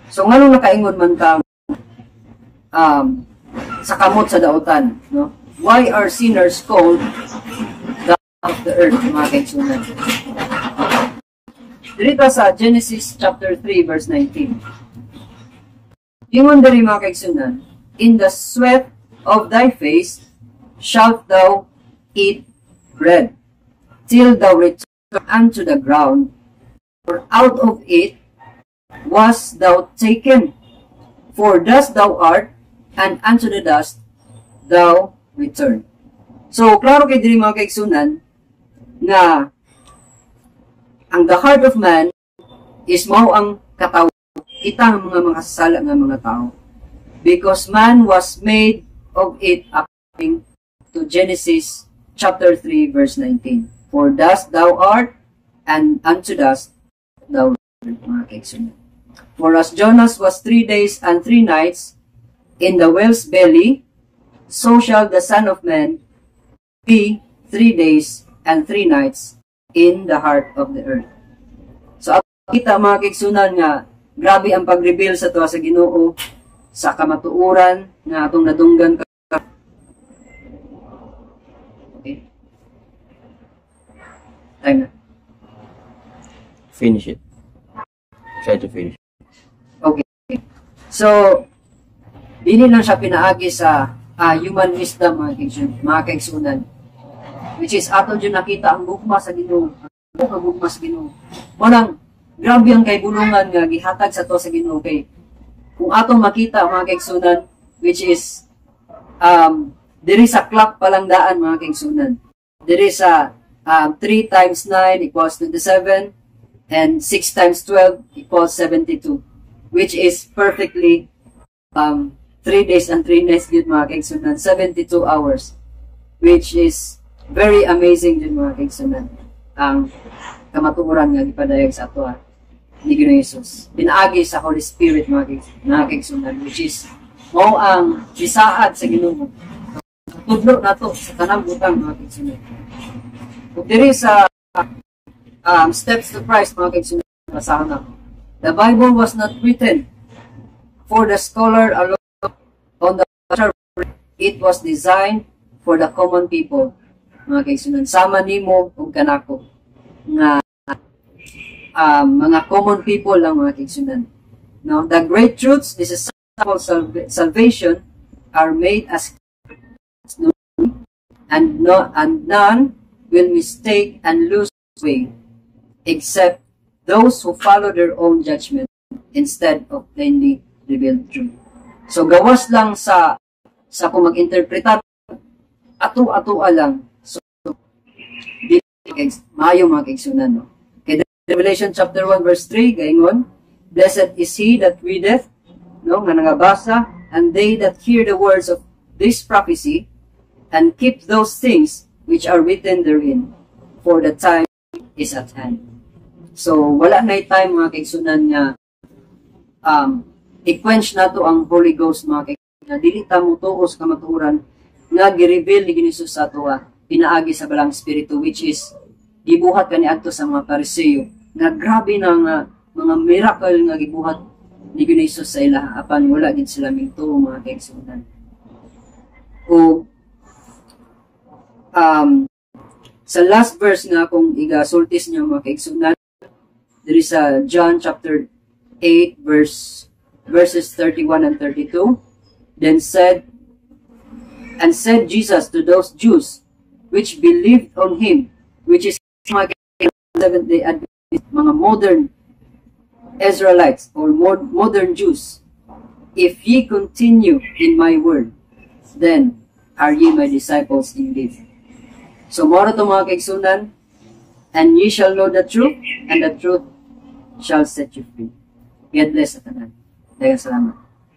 So nganong nakaingon man ta sa kamot sa dautan, no? Why are sinners called the of the earth, mga kaigsunan? Dito sa Genesis chapter 3 verse 19. Ingon diri mga kaigsunan, in the sweat of thy face shalt thou eat bread, till thou return unto the ground, for out of it wast thou taken, for dust thou art, and unto the dust thou return. So, klaro kay diri mga kaigsunan, na ang the heart of man is mao ang katawo, kita ang mga makasasala nga mga tao. Because man was made of it according to Genesis chapter 3 verse 19. For dust thou art, and unto dust thou return, mga kaigsunan. For as Jonas was 3 days and 3 nights in the whale's belly, so shall the Son of Man be 3 days and 3 nights in the heart of the earth. So, kita mga kaigsunan nga, grabe ang pag-reveal sa tuwa sa Ginoo, sa kamatuoran nga atong nadunggan ka. Okay. Time na. Finish it. Try to finish. Okay. So, dili lang siya pinaagi sa human wisdom, mga kaigsunan, which is ato dyan nakita ang gugma sa Ginoo, ang gugma sa Ginoo. Munang, grabe ang kaibulungan nga gihatag sa to sa Ginoo kay kung atong makita mga kaigsunan, which is diri sa clock palang daan mga kaigsunan, diri sa 3 times 9 equals 27 and 6 times 12 equals 72, which is perfectly 3 days and 3 nights yun mga kaigsunan, 72 hours, which is very amazing yun mga kaigsunan, ang kamatuoran nga gipadayag sa ato ni Ginoong Hesus. Pinaagi sa Holy Spirit mga kaigsunan, which is mao ang bisaad sa Ginoo. Tudlo na to sa tanang butang mga kaigsunan. Kung diri sa Steps to Christ mga kaigsunan, basahan na. The Bible was not written for the scholar alone on the church. It was designed for the common people. Mga kaigsunan, sama nimo ug kanako nga mga common people lang mga kaigsunan. No, the great truths, this is salvation, are made as and none will mistake and lose way, except those who follow their own judgment instead of plainly revealed truth. So gawas lang sa kung mag-interpreta ato-atoa lang. So maayo mga kaigsunan, no. Revelation chapter 1 verse 3 gaingon, blessed is he that readeth, no, nga nangabasa, and they that hear the words of this prophecy and keep those things which are written therein, for the time is at hand. So wala na time mga kaigsunan nga i-quench nato ang Holy Ghost mga kaigsoonan, na dili ta mo tuos ka matuoran nga gi-reveal ni Ginisus sa ato pinaagi sa balang espiritu, which is gibuhat kani adto sa mga Pariseo nga grabe na nga mga miracle nga gibuhat ni Ginisus sa ila apan wala gid sila mingtuo mga kaigsoonan. O sa last verse nga kung iga-sultis niyo mga kaigsunan, there is John chapter 8 verses 31 and 32. Then said Jesus to those Jews which believed on him, which is mga Seventh-day Adventists, mga modern Israelites or modern Jews, if ye continue in my word, then are ye my disciples indeed. So, moro to mga kaigsunan, and ye shall know the truth, and the truth shall set you free. God bless sa tanan. Daghang salamat.